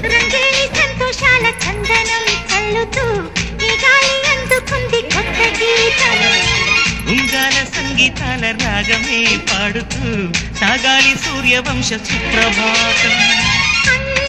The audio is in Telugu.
జాజిలి సంతోషాల చందనం చల్లుతూ ఈ గాలి అందుకుంది కొత్త గీతం ఉంగాల సంగీతాల రాగమే పాడుతూ సాగాలి సూర్యవంశ సుప్రభాతం